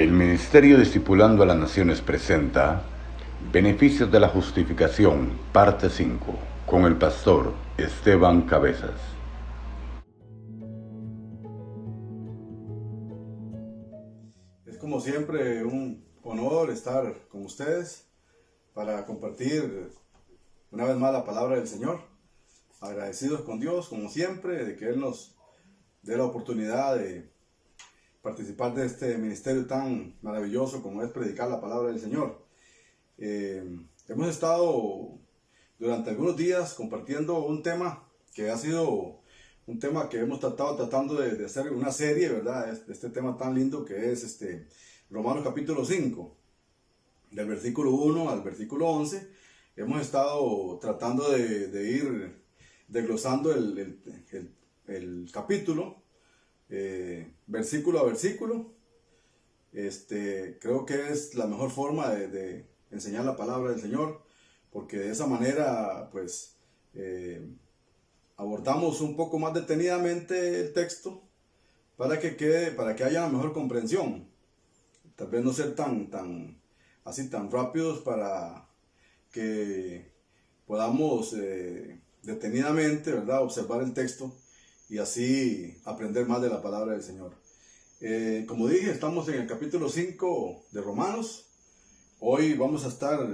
El Ministerio Discipulando a las Naciones presenta Beneficios de la Justificación, parte 5, con el pastor Esteban Cabezas. Es como siempre un honor estar con ustedes para compartir una vez más la palabra del Señor. Agradecidos con Dios, como siempre, de que Él nos dé la oportunidad de participar de este ministerio tan maravilloso como es predicar la palabra del Señor. Hemos estado durante algunos días compartiendo un tema que ha sido un tema que hemos tratando de hacer una serie, ¿verdad? Este tema tan lindo que es Romanos capítulo 5, del versículo 1 al versículo 11. Hemos estado tratando de ir desglosando el capítulo, versículo a versículo. Creo que es la mejor forma de enseñar la palabra del Señor, porque de esa manera pues abordamos un poco más detenidamente el texto para que haya una mejor comprensión. Tal vez no ser tan rápidos, para que podamos detenidamente, ¿verdad?, observar el texto y así aprender más de la palabra del Señor. Como dije, estamos en el capítulo 5 de Romanos. Hoy vamos a estar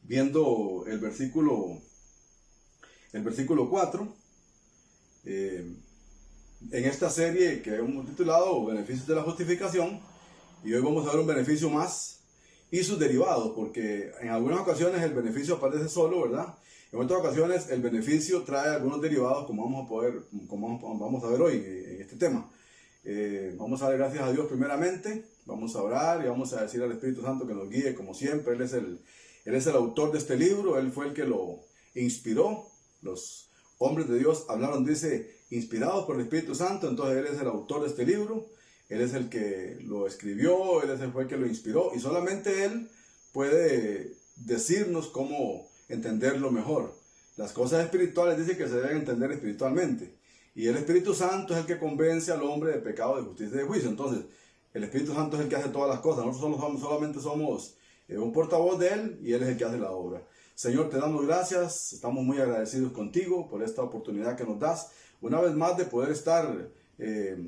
viendo el versículo 4. En esta serie que hemos titulado Beneficios de la Justificación, y hoy vamos a ver un beneficio más y sus derivados, porque en algunas ocasiones el beneficio aparece solo, ¿verdad? En otras ocasiones el beneficio trae algunos derivados, como vamos a ver hoy en este tema. Vamos a dar gracias a Dios primeramente, vamos a orar y vamos a decir al Espíritu Santo que nos guíe como siempre. Él es el autor de este libro, Él fue el que lo inspiró. Los hombres de Dios hablaron, dice, inspirados por el Espíritu Santo. Entonces Él es el autor de este libro, Él es el que lo escribió, fue el que lo inspiró, y solamente Él puede decirnos cómo entenderlo mejor. Las cosas espirituales dice que se deben entender espiritualmente, y el Espíritu Santo es el que convence al hombre de pecado, de justicia y de juicio. Entonces el Espíritu Santo es el que hace todas las cosas. Nosotros solamente somos un portavoz de Él, y Él es el que hace la obra. Señor, te damos gracias, estamos muy agradecidos contigo por esta oportunidad que nos das una vez más de poder estar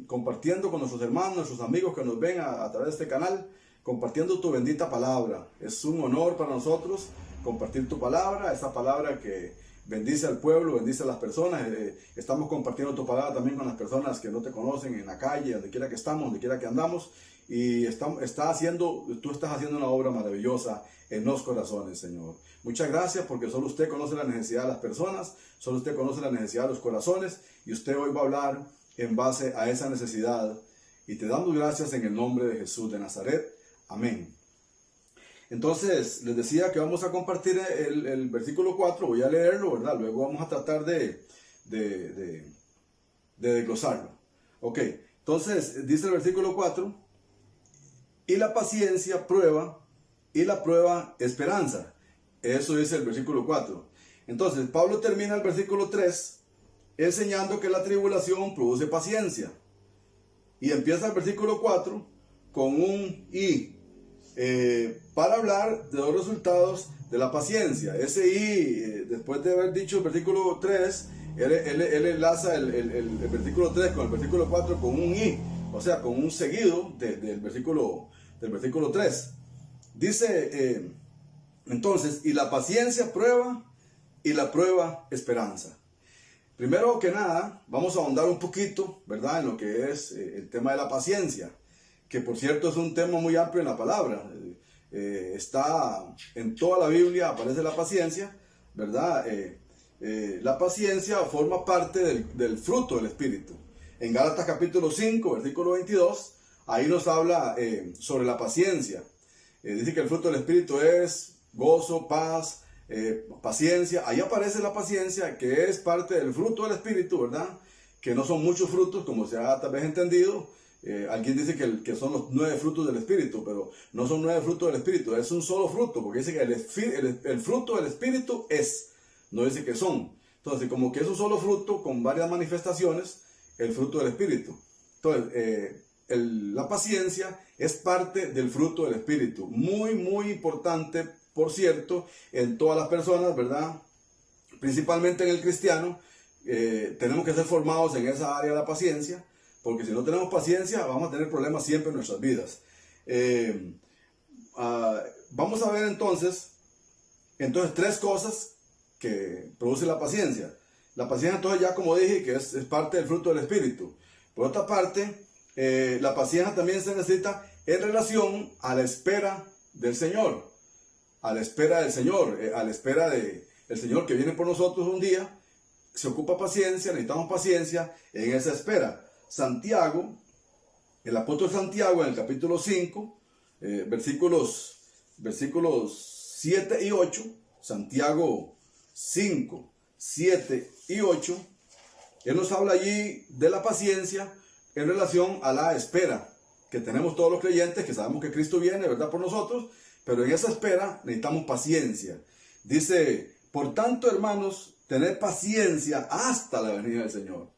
compartiendo con nuestros hermanos, nuestros amigos que nos ven a través de este canal, compartiendo tu bendita palabra. Es un honor para nosotros compartir tu palabra, esa palabra que bendice al pueblo, bendice a las personas. Estamos compartiendo tu palabra también con las personas que no te conocen en la calle, donde quiera que estamos, donde quiera que andamos, y tú estás haciendo una obra maravillosa en los corazones, Señor. Muchas gracias, porque solo usted conoce la necesidad de las personas, solo usted conoce la necesidad de los corazones, y usted hoy va a hablar en base a esa necesidad, y te damos gracias en el nombre de Jesús de Nazaret. Amén. Entonces, les decía que vamos a compartir el versículo 4, voy a leerlo, ¿verdad? Luego vamos a tratar de desglosarlo. Ok, entonces dice el versículo 4, y la paciencia prueba, y la prueba esperanza. Eso dice el versículo 4. Entonces, Pablo termina el versículo 3 enseñando que la tribulación produce paciencia. Y empieza el versículo 4 con un y, para hablar de los resultados de la paciencia. Ese y, después de haber dicho el versículo 3, él enlaza el versículo 3 con el versículo 4 con un y, o sea, con un seguido del versículo 3. Dice, entonces, y la paciencia prueba, y la prueba esperanza. Primero que nada, vamos a ahondar un poquito, ¿verdad?, en lo que es el tema de la paciencia, que por cierto es un tema muy amplio en la palabra. Está en toda la Biblia, aparece la paciencia, ¿verdad? La paciencia forma parte del fruto del Espíritu. En Gálatas capítulo 5, versículo 22, ahí nos habla sobre la paciencia. Dice que el fruto del Espíritu es gozo, paz, paciencia. Ahí aparece la paciencia, que es parte del fruto del Espíritu, ¿verdad? Que no son muchos frutos, como se ha tal vez entendido. Alguien dice que son los 9 frutos del Espíritu, pero no son 9 frutos del Espíritu, es un solo fruto, porque dice que el fruto del Espíritu no dice que son. Entonces, como que es un solo fruto con varias manifestaciones, el fruto del Espíritu. Entonces, la paciencia es parte del fruto del Espíritu. Muy, muy importante, por cierto, en todas las personas, ¿verdad? Principalmente en el cristiano, tenemos que ser formados en esa área de la paciencia, porque si no tenemos paciencia, vamos a tener problemas siempre en nuestras vidas. Vamos a ver entonces tres cosas que produce la paciencia. La paciencia, entonces, ya como dije, que es parte del fruto del Espíritu. Por otra parte, la paciencia también se necesita en relación a la espera del Señor. A la espera del Señor, a la espera del Señor que viene por nosotros un día. Se ocupa paciencia, necesitamos paciencia en esa espera. Santiago, el apóstol Santiago, en el capítulo 5, versículos 7 y 8, Santiago 5, 7 y 8, él nos habla allí de la paciencia en relación a la espera que tenemos todos los creyentes, que sabemos que Cristo viene, ¿verdad?, por nosotros, pero en esa espera necesitamos paciencia. Dice, por tanto, hermanos, tened paciencia hasta la venida del Señor.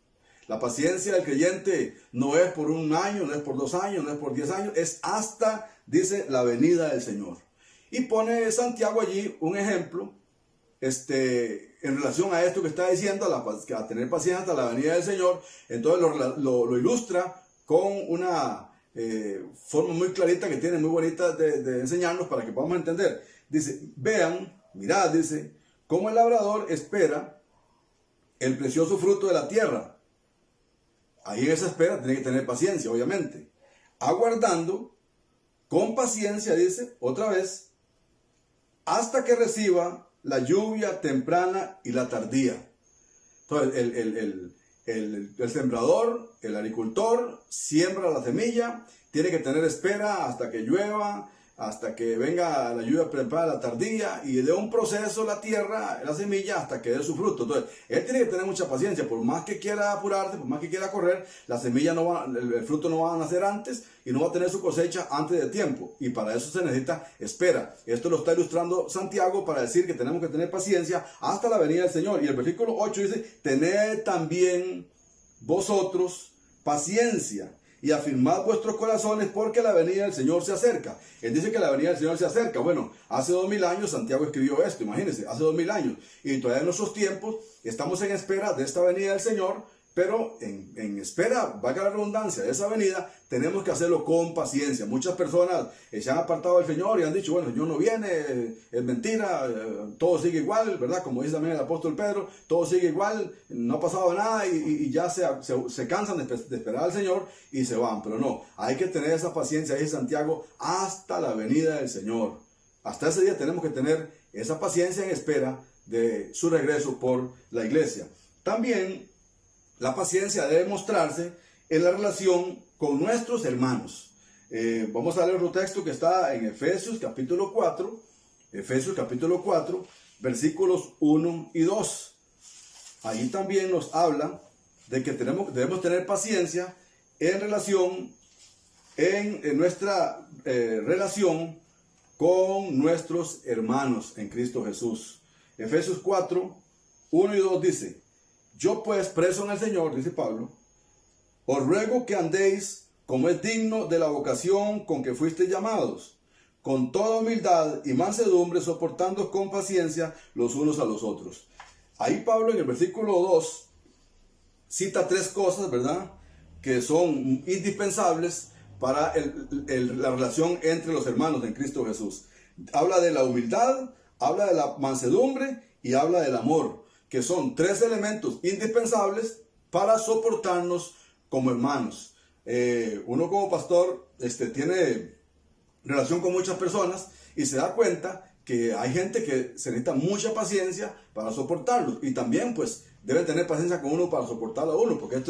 La paciencia del creyente no es por un año, no es por 2 años, no es por 10 años, es hasta, dice, la venida del Señor. Y pone Santiago allí un ejemplo, en relación a esto que está diciendo, a tener paciencia hasta la venida del Señor. Entonces lo ilustra con una forma muy clarita que tiene, muy bonita de enseñarnos para que podamos entender. Dice, vean, mirad, dice, cómo el labrador espera el precioso fruto de la tierra. Ahí en esa espera tiene que tener paciencia, obviamente. Aguardando con paciencia, dice, otra vez, hasta que reciba la lluvia temprana y la tardía. Entonces, el sembrador, el agricultor, siembra la semilla, tiene que tener espera hasta que llueva, hasta que venga la lluvia temprana, la tardía, y de un proceso la tierra, la semilla, hasta que dé su fruto. Entonces, él tiene que tener mucha paciencia, por más que quiera apurarse, por más que quiera correr, la semilla el fruto no va a nacer antes y no va a tener su cosecha antes de tiempo, y para eso se necesita espera. Esto lo está ilustrando Santiago para decir que tenemos que tener paciencia hasta la venida del Señor. Y el versículo 8 dice, tened también vosotros paciencia y afirmad vuestros corazones, porque la venida del Señor se acerca. Él dice que la venida del Señor se acerca. Bueno, hace 2000 años Santiago escribió esto, imagínense, hace 2000 años. Y todavía en nuestros tiempos estamos en espera de esta venida del Señor, pero en espera, valga la redundancia, de esa venida, tenemos que hacerlo con paciencia. Muchas personas se han apartado del Señor y han dicho, bueno, el Señor no viene, es mentira, todo sigue igual, ¿verdad? Como dice también el apóstol Pedro, todo sigue igual, no ha pasado nada, y ya se cansan de esperar al Señor y se van. Pero no, hay que tener esa paciencia, dice Santiago, hasta la venida del Señor. Hasta ese día tenemos que tener esa paciencia en espera de su regreso por la iglesia. También la paciencia debe mostrarse en la relación con nuestros hermanos. Vamos a leer otro texto que está en Efesios capítulo 4, versículos 1 y 2. Ahí también nos habla de que debemos tener paciencia en nuestra relación con nuestros hermanos en Cristo Jesús. Efesios 4, 1 y 2 dice, yo pues, preso en el Señor, dice Pablo, os ruego que andéis como es digno de la vocación con que fuisteis llamados, con toda humildad y mansedumbre, soportando con paciencia los unos a los otros. Ahí Pablo en el versículo 2 cita 3 cosas, ¿verdad?, que son indispensables para la relación entre los hermanos en Cristo Jesús. Habla de la humildad, habla de la mansedumbre y habla del amor, que son 3 elementos indispensables para soportarnos como hermanos. Uno como pastor tiene relación con muchas personas y se da cuenta que hay gente que se necesita mucha paciencia para soportarlos, y también pues debe tener paciencia con uno para soportar a uno, porque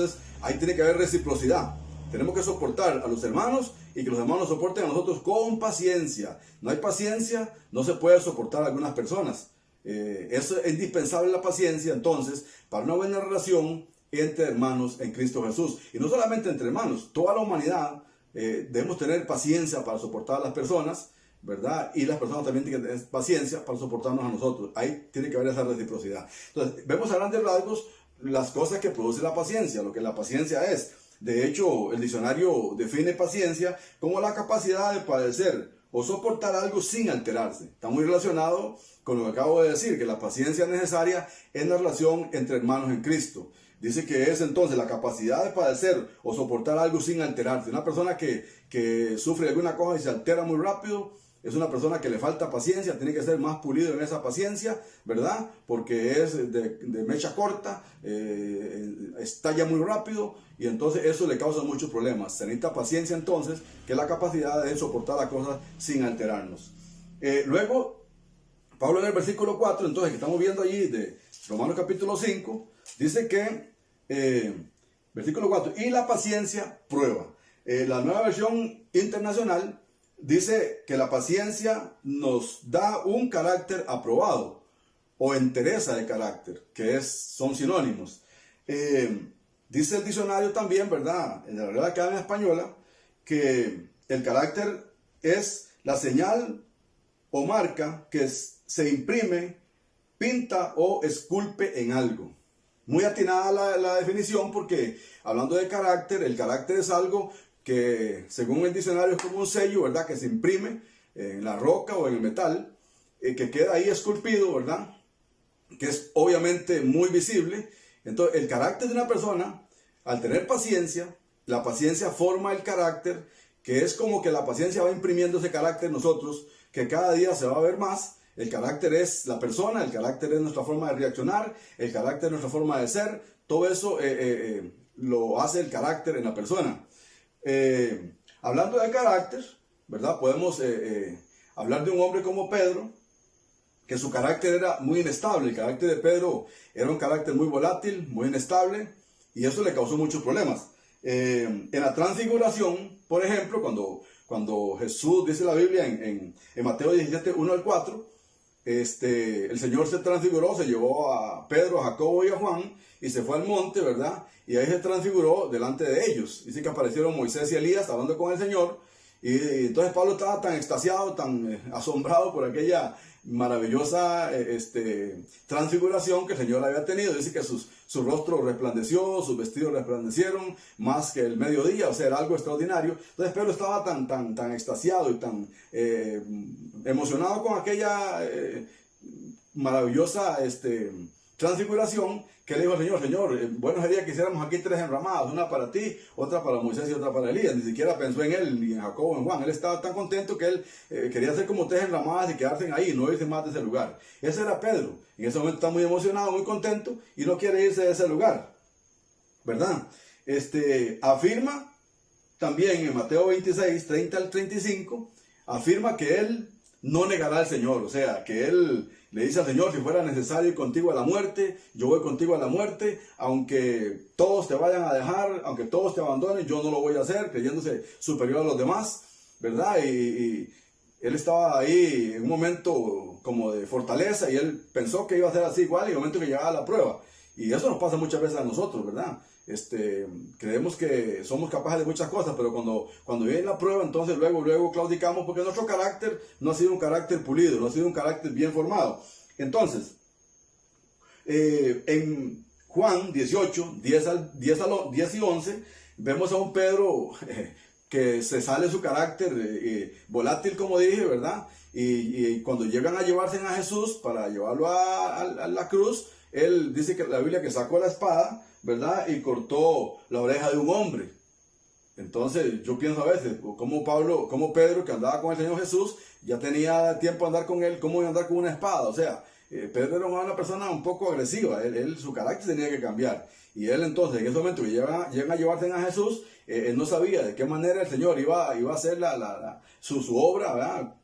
ahí tiene que haber reciprocidad. Tenemos que soportar a los hermanos y que los hermanos soporten a nosotros con paciencia. No hay paciencia, no se puede soportar a algunas personas. Es indispensable la paciencia, entonces, para una buena relación entre hermanos en Cristo Jesús. Y no solamente entre hermanos, toda la humanidad debemos tener paciencia para soportar a las personas, ¿verdad? Y las personas también tienen que tener paciencia para soportarnos a nosotros. Ahí tiene que haber esa reciprocidad. Entonces, vemos a grandes rasgos las cosas que produce la paciencia, lo que la paciencia es. De hecho, el diccionario define paciencia como la capacidad de padecer o soportar algo sin alterarse. Está muy relacionado con lo que acabo de decir, que la paciencia necesaria en la relación entre hermanos en Cristo. Dice que es entonces la capacidad de padecer o soportar algo sin alterarse. Una persona que sufre alguna cosa y se altera muy rápido, es una persona que le falta paciencia, tiene que ser más pulido en esa paciencia, ¿verdad? Porque es de mecha corta, estalla muy rápido y entonces eso le causa muchos problemas. Se necesita paciencia entonces, que es la capacidad de soportar las cosas sin alterarnos. Luego, Pablo en el versículo 4, entonces que estamos viendo allí de Romanos capítulo 5, dice que, versículo 4, y la paciencia prueba. La nueva versión internacional dice que la paciencia nos da un carácter aprobado o entereza de carácter, que son sinónimos. Dice el diccionario también, ¿verdad?, en la Real Academia Española, que el carácter es la señal o marca que se imprime, pinta o esculpe en algo. Muy atinada la definición, porque hablando de carácter, el carácter es algo que según el diccionario es como un sello, ¿verdad?, que se imprime en la roca o en el metal, que queda ahí esculpido, ¿verdad?, que es obviamente muy visible. Entonces, el carácter de una persona, al tener paciencia, la paciencia forma el carácter, que es como que la paciencia va imprimiendo ese carácter en nosotros, que cada día se va a ver más. El carácter es la persona, el carácter es nuestra forma de reaccionar, el carácter es nuestra forma de ser, todo eso lo hace el carácter en la persona. Hablando de carácter, ¿verdad?, podemos hablar de un hombre como Pedro, que su carácter era muy inestable. El carácter de Pedro era un carácter muy volátil, muy inestable, y eso le causó muchos problemas. En la transfiguración, por ejemplo, cuando Jesús, dice la Biblia en Mateo 17, 1 al 4, el Señor se transfiguró, se llevó a Pedro, a Jacobo y a Juan, y se fue al monte, ¿verdad?, y ahí se transfiguró delante de ellos. Dice que aparecieron Moisés y Elías hablando con el Señor, y entonces Pablo estaba tan extasiado, tan asombrado por aquella maravillosa transfiguración que el Señor había tenido. Dice que su rostro resplandeció, sus vestidos resplandecieron más que el mediodía, o sea, era algo extraordinario. Entonces Pedro estaba tan extasiado y tan emocionado con aquella maravillosa transfiguración, que le dijo al Señor, bueno sería que hiciéramos aquí 3 enramadas, una para ti, otra para Moisés y otra para Elías. Ni siquiera pensó en él, ni en Jacobo, en Juan. Él estaba tan contento que él quería hacer como 3 enramadas y quedarse ahí, no irse más de ese lugar. Ese era Pedro. En ese momento está muy emocionado, muy contento, y no quiere irse de ese lugar, ¿verdad? Afirma también en Mateo 26, 30 al 35, afirma que él no negará al Señor. O sea, que él le dice al Señor, si fuera necesario ir contigo a la muerte, yo voy contigo a la muerte, aunque todos te vayan a dejar, aunque todos te abandonen, yo no lo voy a hacer, creyéndose superior a los demás, ¿verdad? Y él estaba ahí en un momento como de fortaleza, y él pensó que iba a ser así igual, y en el momento que llegaba la prueba. Y eso nos pasa muchas veces a nosotros, ¿verdad? Creemos que somos capaces de muchas cosas, pero cuando viene la prueba, entonces luego claudicamos, porque nuestro carácter no ha sido un carácter pulido, no ha sido un carácter bien formado. Entonces, en Juan 18, 10 y 11, vemos a un Pedro que se sale su carácter volátil, como dije, ¿verdad? Y cuando llegan a llevarse a Jesús para llevarlo a la cruz, él dice que la Biblia que sacó la espada, ¿verdad?, y cortó la oreja de un hombre. Entonces yo pienso a veces, como Pedro, que andaba con el Señor Jesús, ya tenía tiempo de andar con él, ¿cómo iba a andar con una espada? O sea, Pedro era una persona un poco agresiva, su carácter tenía que cambiar. Y él entonces, en ese momento que llegan a llevarse a Jesús, él no sabía de qué manera el Señor iba a hacer su obra, ¿verdad?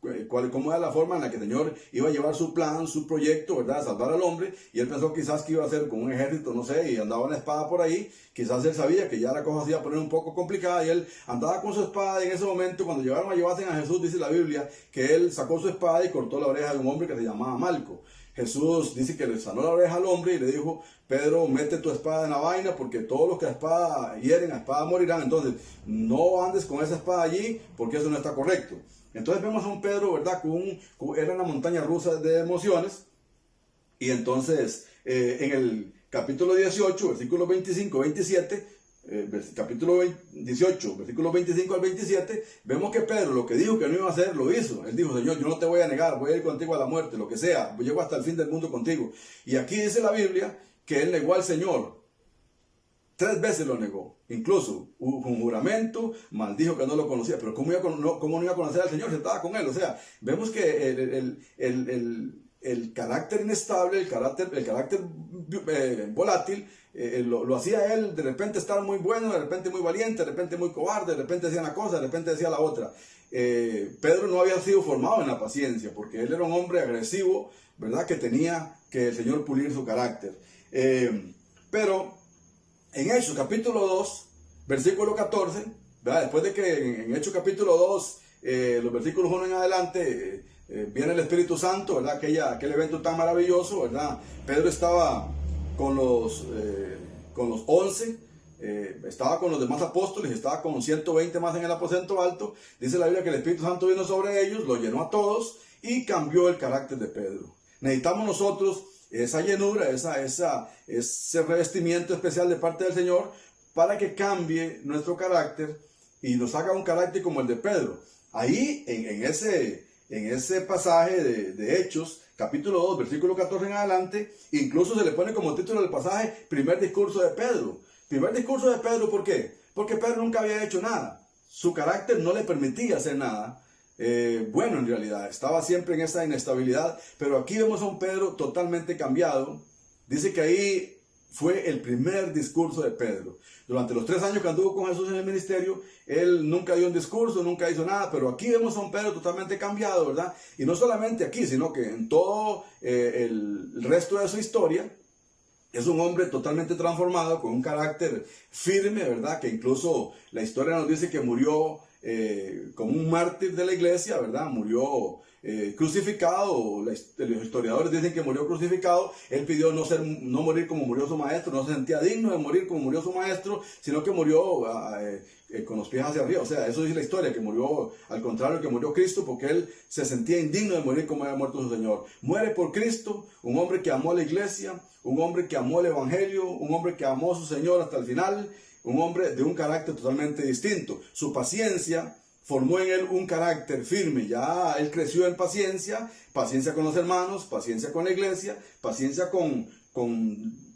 Cómo era la forma en la que el Señor iba a llevar su plan, su proyecto, ¿verdad?, a salvar al hombre. Y él pensó quizás que iba a hacer con un ejército, no sé, y andaba una espada por ahí. Quizás él sabía que ya la cosa se iba a poner un poco complicada, y él andaba con su espada. Y en ese momento, cuando llegaron a llevarse a Jesús, dice la Biblia que él sacó su espada y cortó la oreja de un hombre que se llamaba Malco. Jesús dice que le sanó la oreja al hombre y le dijo, Pedro, mete tu espada en la vaina, porque todos los que a espada hieren, a espada morirán. Entonces, no andes con esa espada allí, porque eso no está correcto. Entonces vemos a un Pedro, ¿verdad?, era una montaña rusa de emociones. Y entonces, en el capítulo 18, versículos 25, 27, capítulo 18, versículos 25 al 27, vemos que Pedro lo que dijo que no iba a hacer, lo hizo. Él dijo: Señor, yo no te voy a negar, voy a ir contigo a la muerte, lo que sea, llego hasta el fin del mundo contigo. Y aquí dice la Biblia que él negó al Señor. 3 veces lo negó, incluso con juramento, maldijo que no lo conocía. Pero ¿cómo no iba a conocer al Señor si estaba con él? O sea, vemos que el carácter inestable, el carácter volátil, lo hacía él de repente estar muy bueno, de repente muy valiente, de repente muy cobarde, de repente decía una cosa, de repente decía la otra. Pedro no había sido formado en la paciencia, porque él era un hombre agresivo, ¿verdad? Que tenía que el Señor pulir su carácter. Pero en Hechos capítulo 2, versículo 14, ¿verdad? Después de que en Hechos capítulo 2, los versículos 1 en adelante, viene el Espíritu Santo, ¿verdad? Aquel evento tan maravilloso, ¿verdad? Pedro estaba con los 11, estaba con los demás apóstoles, estaba con 120 más en el aposento alto. Dice la Biblia que el Espíritu Santo vino sobre ellos, lo llenó a todos y cambió el carácter de Pedro. Necesitamos nosotros esa llenura, ese revestimiento especial de parte del Señor para que cambie nuestro carácter y nos haga un carácter como el de Pedro. Ahí, en ese pasaje de Hechos, capítulo 2, versículo 14 en adelante, incluso se le pone como título del pasaje: primer discurso de Pedro. Primer discurso de Pedro, ¿por qué? Porque Pedro nunca había hecho nada. Su carácter no le permitía hacer nada. Bueno, en realidad, estaba siempre en esa inestabilidad, pero aquí vemos a un Pedro totalmente cambiado. Dice que ahí fue el primer discurso de Pedro. Durante los 3 años que anduvo con Jesús en el ministerio, él nunca dio un discurso, nunca hizo nada, pero aquí vemos a un Pedro totalmente cambiado, ¿verdad? Y no solamente aquí, sino que en todo el resto de su historia, es un hombre totalmente transformado, con un carácter firme, ¿verdad? Que incluso la historia nos dice que murió como un mártir de la iglesia, ¿verdad? Murió crucificado. Los historiadores dicen que murió crucificado. Él pidió no morir como murió su maestro, no se sentía digno de morir como murió su maestro, sino que murió con los pies hacia arriba. O sea, eso dice la historia, que murió al contrario que murió Cristo, porque él se sentía indigno de morir como había muerto su Señor. Muere por Cristo, un hombre que amó a la iglesia, un hombre que amó el evangelio, un hombre que amó a su Señor hasta el final, un hombre de un carácter totalmente distinto. Su paciencia formó en él un carácter firme. Ya él creció en paciencia, paciencia con los hermanos, paciencia con la iglesia, paciencia con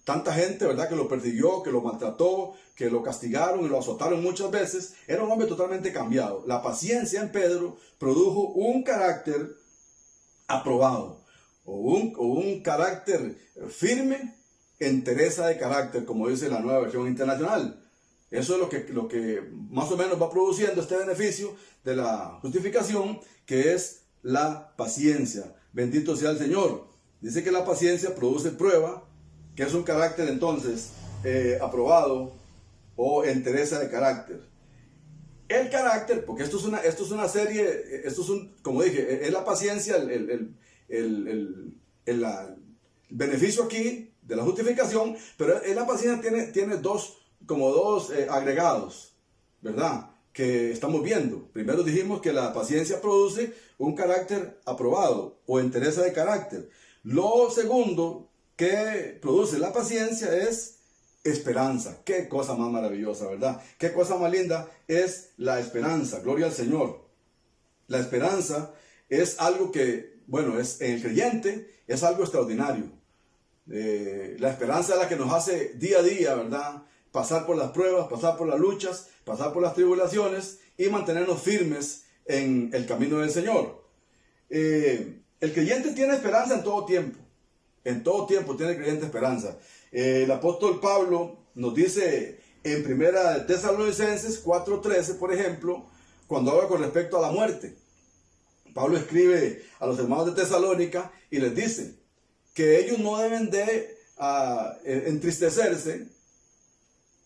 tanta gente, ¿verdad? Que lo persiguió, que lo maltrató, que lo castigaron y lo azotaron muchas veces. Era un hombre totalmente cambiado. La paciencia en Pedro produjo un carácter aprobado, o un carácter firme, entereza de carácter, como dice la Nueva Versión Internacional. Eso es lo que más o menos va produciendo este beneficio de la justificación, que es la paciencia. Bendito sea el Señor. Dice que la paciencia produce prueba, que es un carácter entonces aprobado o entereza de carácter. El carácter, porque esto es una serie, como dije, es la paciencia, el beneficio aquí de la justificación, pero en la paciencia tiene dos agregados, ¿verdad? Que estamos viendo. Primero dijimos que la paciencia produce un carácter aprobado o entereza de carácter. Lo segundo que produce la paciencia es esperanza. Qué cosa más maravillosa, ¿verdad? Qué cosa más linda es la esperanza. Gloria al Señor. La esperanza es algo que, bueno, en el creyente es algo extraordinario. La esperanza es la que nos hace día a día, ¿verdad? Pasar por las pruebas, pasar por las luchas, pasar por las tribulaciones y mantenernos firmes en el camino del Señor. El creyente tiene esperanza en todo tiempo. En todo tiempo tiene el creyente esperanza. El apóstol Pablo nos dice en 1 Tesalonicenses 4:13, por ejemplo, cuando habla con respecto a la muerte. Pablo escribe a los hermanos de Tesalónica y les dice que ellos no deben de entristecerse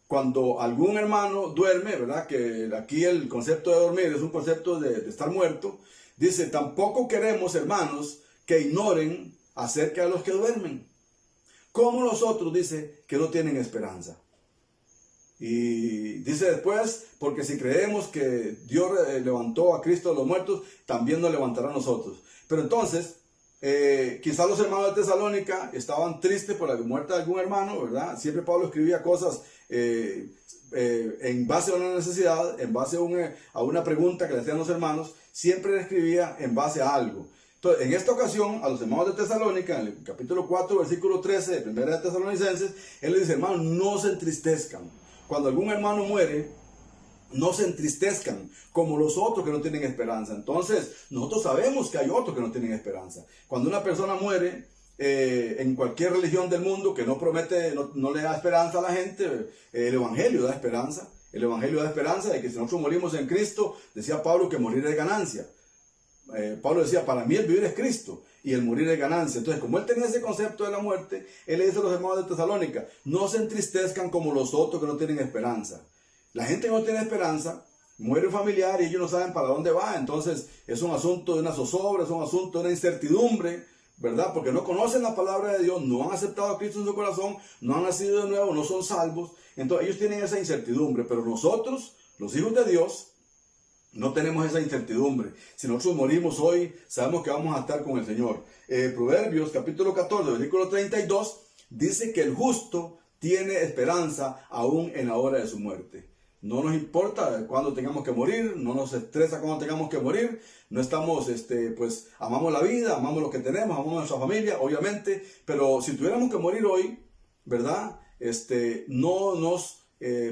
cuando algún hermano duerme, ¿verdad? Que aquí el concepto de dormir es un concepto de estar muerto. Dice: tampoco queremos, hermanos, que ignoren acerca de los que duermen, como nosotros, dice, que no tienen esperanza. Y dice después: porque si creemos que Dios levantó a Cristo de los muertos, también nos levantará a nosotros. Pero entonces, Quizás los hermanos de Tesalónica estaban tristes por la muerte de algún hermano, ¿verdad? Siempre Pablo escribía cosas en base a una necesidad, en base a una pregunta que le hacían los hermanos, siempre escribía en base a algo. Entonces, en esta ocasión, a los hermanos de Tesalónica, en el capítulo 4, versículo 13 de Primera de Tesalonicenses, él le dice, hermanos, no se entristezcan. Cuando algún hermano muere, no se entristezcan como los otros que no tienen esperanza. Entonces, nosotros sabemos que hay otros que no tienen esperanza. Cuando una persona muere, en cualquier religión del mundo que no promete, no le da esperanza a la gente, el Evangelio da esperanza. El Evangelio da esperanza de que si nosotros morimos en Cristo, decía Pablo que morir es ganancia. Pablo decía, para mí el vivir es Cristo y el morir es ganancia. Entonces, como él tenía ese concepto de la muerte, él le dice a los hermanos de Tesalónica, no se entristezcan como los otros que no tienen esperanza. La gente que no tiene esperanza, muere un familiar y ellos no saben para dónde va. Entonces, es un asunto de una zozobra, es un asunto de una incertidumbre, ¿verdad? Porque no conocen la palabra de Dios, no han aceptado a Cristo en su corazón, no han nacido de nuevo, no son salvos. Entonces, ellos tienen esa incertidumbre, pero nosotros, los hijos de Dios, no tenemos esa incertidumbre. Si nosotros morimos hoy, sabemos que vamos a estar con el Señor. Proverbios capítulo 14, versículo 32, dice que el justo tiene esperanza aún en la hora de su muerte. No nos importa cuándo tengamos que morir, no nos estresa cuándo tengamos que morir, no estamos, pues amamos la vida, amamos lo que tenemos, amamos a nuestra familia, obviamente, pero si tuviéramos que morir hoy, ¿verdad? No nos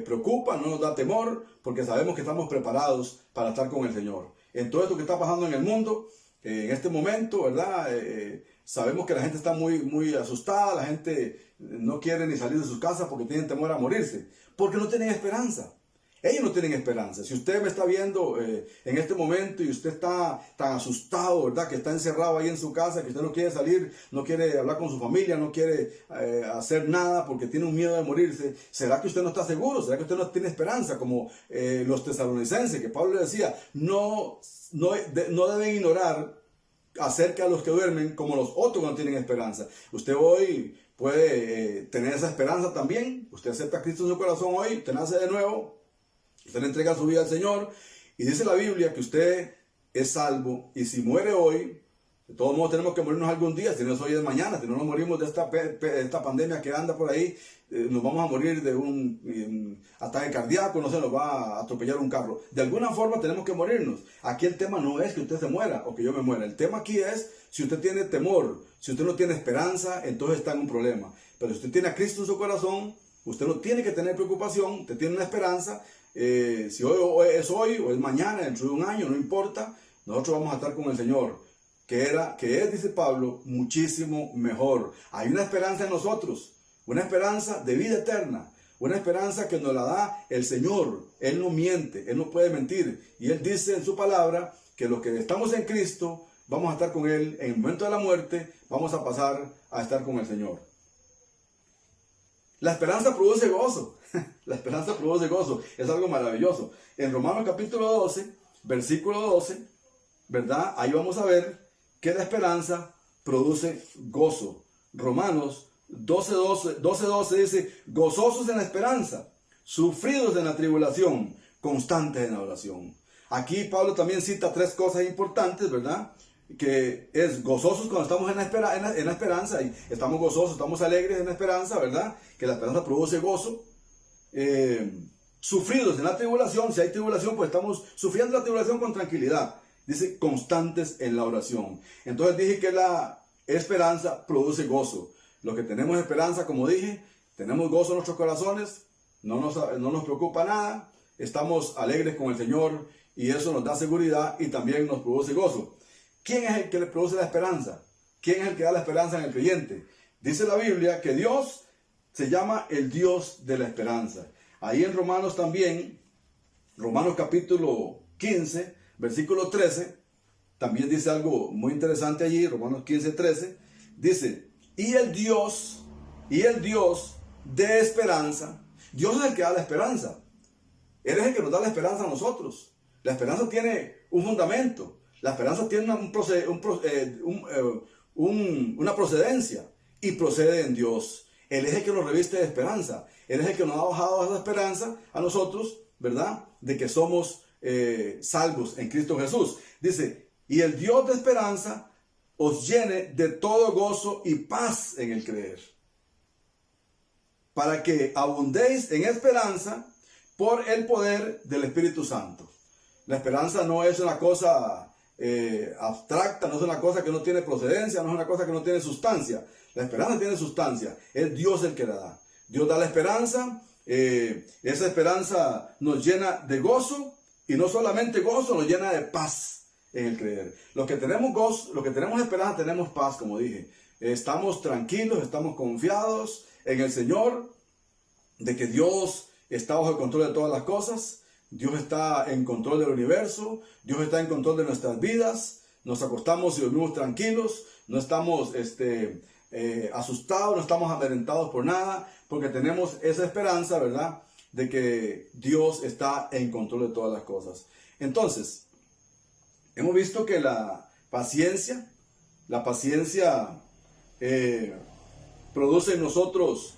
preocupa, no nos da temor, porque sabemos que estamos preparados para estar con el Señor. En todo esto que está pasando en el mundo, en este momento, ¿verdad? Sabemos que la gente está muy, muy asustada, la gente no quiere ni salir de sus casas porque tienen temor a morirse, porque no tienen esperanza. Ellos no tienen esperanza. Si usted me está viendo en este momento y usted está tan asustado, ¿verdad? Que está encerrado ahí en su casa, que usted no quiere salir, no quiere hablar con su familia, no quiere hacer nada porque tiene un miedo de morirse. ¿Será que usted no está seguro? ¿Será que usted no tiene esperanza? Como los tesalonicenses, que Pablo le decía, no deben ignorar acerca de los que duermen como los otros que no tienen esperanza. Usted hoy puede tener esa esperanza también. Usted acepta a Cristo en su corazón hoy, usted nace de nuevo. Usted le entrega su vida al Señor y dice la Biblia que usted es salvo y si muere hoy, de todos modos tenemos que morirnos algún día, si no es hoy es mañana, si no nos morimos de esta pandemia que anda por ahí, nos vamos a morir de un ataque cardíaco, no se nos va a atropellar un carro. De alguna forma tenemos que morirnos. Aquí el tema no es que usted se muera o que yo me muera, el tema aquí es si usted tiene temor, si usted no tiene esperanza, entonces está en un problema. Pero si usted tiene a Cristo en su corazón, usted no tiene que tener preocupación, usted tiene una esperanza. Si hoy es hoy o es mañana, dentro de un año, no importa, nosotros vamos a estar con el Señor, que es, dice Pablo, muchísimo mejor. Hay una esperanza en nosotros, una esperanza de vida eterna, una esperanza que nos la da el Señor. Él no miente, Él no puede mentir, y Él dice en su palabra que los que estamos en Cristo vamos a estar con Él en el momento de la muerte, vamos a pasar a estar con el Señor. La esperanza produce gozo. La esperanza produce gozo. Es algo maravilloso. En Romanos capítulo 12, versículo 12, ¿verdad? Ahí vamos a ver que la esperanza produce gozo. Romanos 12:12 dice, gozosos en la esperanza, sufridos en la tribulación, constantes en la oración. Aquí Pablo también cita tres cosas importantes, ¿verdad? Que es gozosos cuando estamos en la esperanza, y estamos gozosos, estamos alegres en la esperanza, ¿verdad? Que la esperanza produce gozo. Sufridos en la tribulación, si hay tribulación, pues estamos sufriendo la tribulación con tranquilidad. Dice, constantes en la oración. Entonces dije que la esperanza produce gozo. Los que tenemos esperanza, como dije, tenemos gozo en nuestros corazones, no nos preocupa nada, estamos alegres con el Señor y eso nos da seguridad y también nos produce gozo. ¿Quién es el que le produce la esperanza? ¿Quién es el que da la esperanza en el creyente? Dice la Biblia que Dios se llama el Dios de la esperanza. Ahí en Romanos también, Romanos capítulo 15, versículo 13, también dice algo muy interesante allí, Romanos 15, 13, dice, y el Dios de esperanza, Dios es el que da la esperanza. Él es el que nos da la esperanza a nosotros. La esperanza tiene un fundamento. La esperanza tiene una procedencia y procede en Dios. Él es el que nos reviste de esperanza. Él es el que nos ha bajado esa esperanza a nosotros, ¿verdad? De que somos salvos en Cristo Jesús. Dice, y el Dios de esperanza os llene de todo gozo y paz en el creer, para que abundéis en esperanza por el poder del Espíritu Santo. La esperanza no es una cosa abstracta, no es una cosa que no tiene procedencia, no es una cosa que no tiene sustancia. La esperanza tiene sustancia, es Dios el que la da. Dios da la esperanza, esa esperanza nos llena de gozo, y no solamente gozo, nos llena de paz en el creer. Los que tenemos gozo, los que tenemos esperanza, tenemos paz, como dije. Estamos tranquilos, estamos confiados en el Señor, de que Dios está bajo el control de todas las cosas. Dios está en control del universo, Dios está en control de nuestras vidas. Nos acostamos y dormimos tranquilos, no estamos asustados, no estamos amedrentados por nada, porque tenemos esa esperanza, ¿verdad?, de que Dios está en control de todas las cosas. Entonces, hemos visto que la paciencia produce en nosotros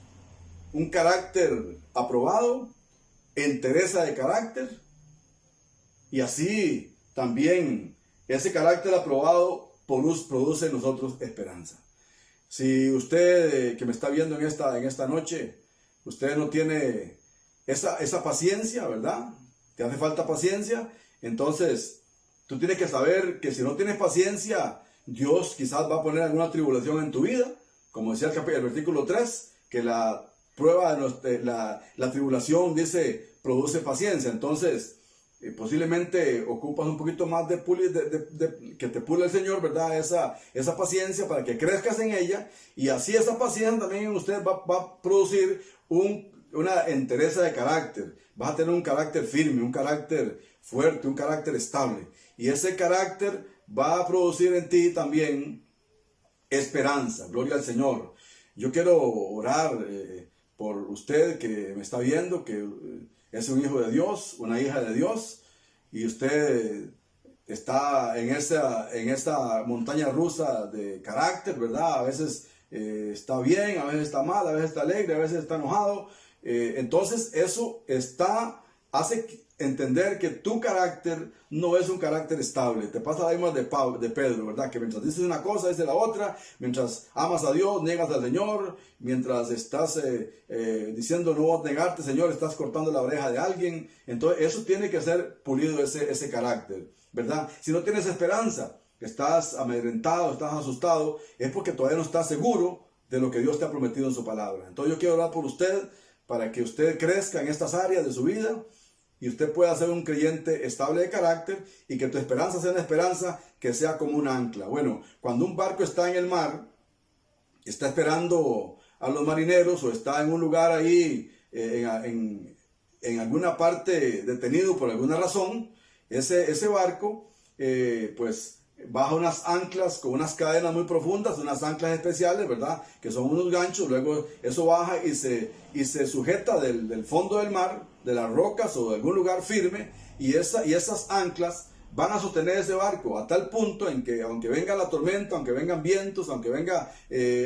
un carácter aprobado, entereza de carácter, y así también ese carácter aprobado produce en nosotros esperanza. Si usted que me está viendo en esta noche, usted no tiene esa paciencia, ¿verdad? Te hace falta paciencia, entonces tú tienes que saber que si no tienes paciencia, Dios quizás va a poner alguna tribulación en tu vida, como decía el versículo 3, que la prueba de la tribulación, dice, produce paciencia. Entonces, posiblemente ocupas un poquito más de que te pule el Señor, ¿verdad? Esa paciencia para que crezcas en ella, y así esa paciencia también en usted va a producir una entereza de carácter. Vas a tener un carácter firme, un carácter fuerte, un carácter estable, y ese carácter va a producir en ti también esperanza. Gloria al Señor. Yo quiero orar por usted que me está viendo, que es un hijo de Dios, una hija de Dios, y usted está en esa montaña rusa de carácter, ¿verdad? A veces está bien, a veces está mal, a veces está alegre, a veces está enojado. Entonces eso hace entender que tu carácter no es un carácter estable. Te pasa la misma de Pedro, ¿verdad? Que mientras dices una cosa, dices la otra. Mientras amas a Dios, niegas al Señor. Mientras estás diciendo no voy a negarte, Señor, estás cortando la oreja de alguien. Entonces eso tiene que ser pulido, ese carácter, ¿verdad? Si no tienes esperanza, estás amedrentado, estás asustado, es porque todavía no estás seguro de lo que Dios te ha prometido en su palabra. Entonces yo quiero orar por usted, para que usted crezca en estas áreas de su vida, y usted pueda ser un creyente estable de carácter, y que tu esperanza sea una esperanza que sea como un ancla. Bueno, cuando un barco está en el mar, está esperando a los marineros, o está en un lugar ahí, en alguna parte detenido por alguna razón, ese barco, pues baja unas anclas con unas cadenas muy profundas, unas anclas especiales, ¿verdad? Que son unos ganchos. Luego eso baja y se sujeta del fondo del mar, de las rocas o de algún lugar firme, y esas anclas van a sostener ese barco a tal punto en que, aunque venga la tormenta, aunque vengan vientos, aunque venga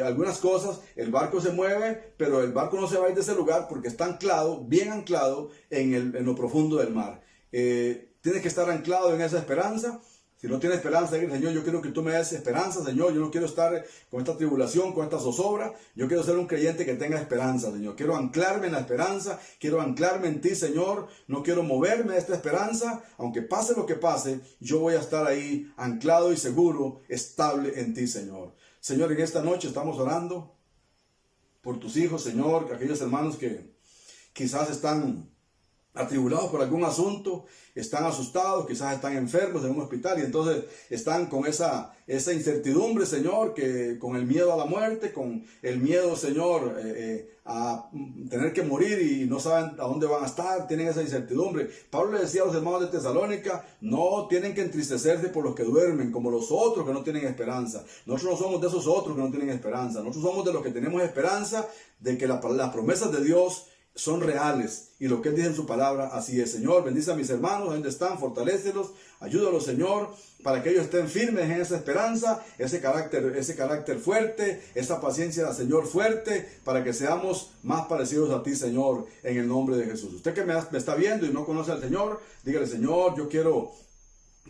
algunas cosas, el barco se mueve, pero el barco no se va a ir de ese lugar porque está anclado, bien anclado en lo profundo del mar. Tienes que estar anclado en esa esperanza. Si no tienes esperanza, Señor, yo quiero que tú me des esperanza, Señor. Yo no quiero estar con esta tribulación, con esta zozobra. Yo quiero ser un creyente que tenga esperanza, Señor. Quiero anclarme en la esperanza. Quiero anclarme en ti, Señor. No quiero moverme de esta esperanza. Aunque pase lo que pase, yo voy a estar ahí anclado y seguro, estable en ti, Señor. Señor, en esta noche estamos orando por tus hijos, Señor. Aquellos hermanos que quizás están atribulados por algún asunto, están asustados, quizás están enfermos en un hospital, y entonces están con esa incertidumbre, Señor, que con el miedo a la muerte, con el miedo, Señor, a tener que morir, y no saben a dónde van a estar, tienen esa incertidumbre. Pablo le decía a los hermanos de Tesalónica, no tienen que entristecerse por los que duermen, como los otros que no tienen esperanza. Nosotros no somos de esos otros que no tienen esperanza. Nosotros somos de los que tenemos esperanza de que las promesas de Dios son reales, y lo que Él dice en su palabra, así es. Señor, bendice a mis hermanos, donde están, fortalécelos, ayúdalos, Señor, para que ellos estén firmes en esa esperanza, ese carácter fuerte, esa paciencia, Señor, fuerte, para que seamos más parecidos a ti, Señor, en el nombre de Jesús. Usted que me está viendo y no conoce al Señor, dígale, Señor, yo quiero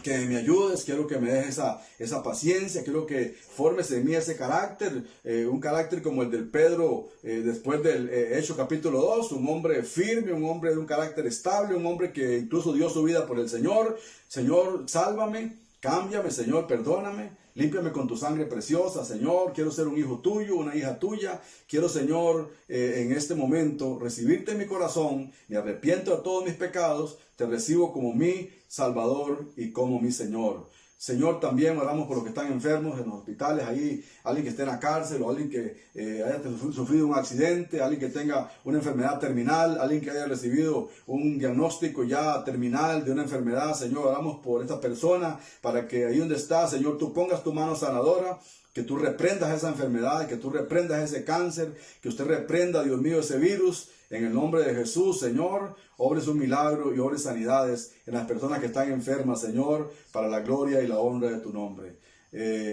que me ayudes, quiero que me dejes esa paciencia, quiero que formes en mí ese carácter, un carácter como el del Pedro después del Hechos capítulo 2, un hombre firme, un hombre de un carácter estable, un hombre que incluso dio su vida por el Señor. Señor, sálvame, cámbiame, Señor, perdóname. Límpiame con tu sangre preciosa, Señor. Quiero ser un hijo tuyo, una hija tuya. Quiero, Señor, en este momento recibirte en mi corazón. Me arrepiento de todos mis pecados. Te recibo como mi Salvador y como mi Señor. Señor, también oramos por los que están enfermos en los hospitales, ahí, alguien que esté en la cárcel, o alguien que haya sufrido un accidente, alguien que tenga una enfermedad terminal, alguien que haya recibido un diagnóstico ya terminal de una enfermedad. Señor, oramos por esta persona, para que ahí donde está, Señor, tú pongas tu mano sanadora, que tú reprendas esa enfermedad, que tú reprendas ese cáncer, que usted reprenda, Dios mío, ese virus. En el nombre de Jesús, Señor, obres un milagro y obres sanidades en las personas que están enfermas, Señor, para la gloria y la honra de tu nombre.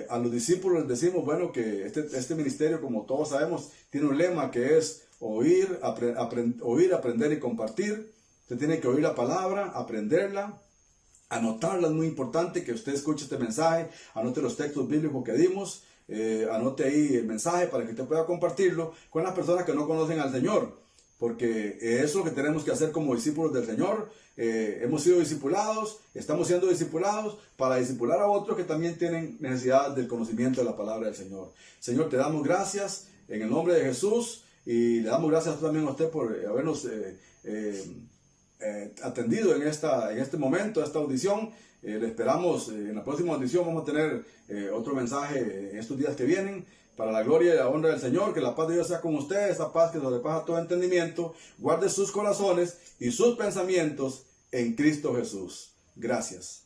A los discípulos les decimos, bueno, que este ministerio, como todos sabemos, tiene un lema que es oír, aprender y compartir. Usted tiene que oír la palabra, aprenderla, anotarla. Es muy importante que usted escuche este mensaje, anote los textos bíblicos que dimos, anote ahí el mensaje para que usted pueda compartirlo con las personas que no conocen al Señor. Porque eso es lo que tenemos que hacer como discípulos del Señor. Hemos sido discipulados, estamos siendo discipulados para discipular a otros que también tienen necesidad del conocimiento de la palabra del Señor. Señor, te damos gracias en el nombre de Jesús, y le damos gracias también a usted por habernos atendido en este momento, esta audición. Le esperamos en la próxima audición. Vamos a tener otro mensaje en estos días que vienen. Para la gloria y la honra del Señor, que la paz de Dios sea con ustedes, esa paz que sobrepasa todo entendimiento, guarde sus corazones y sus pensamientos en Cristo Jesús. Gracias.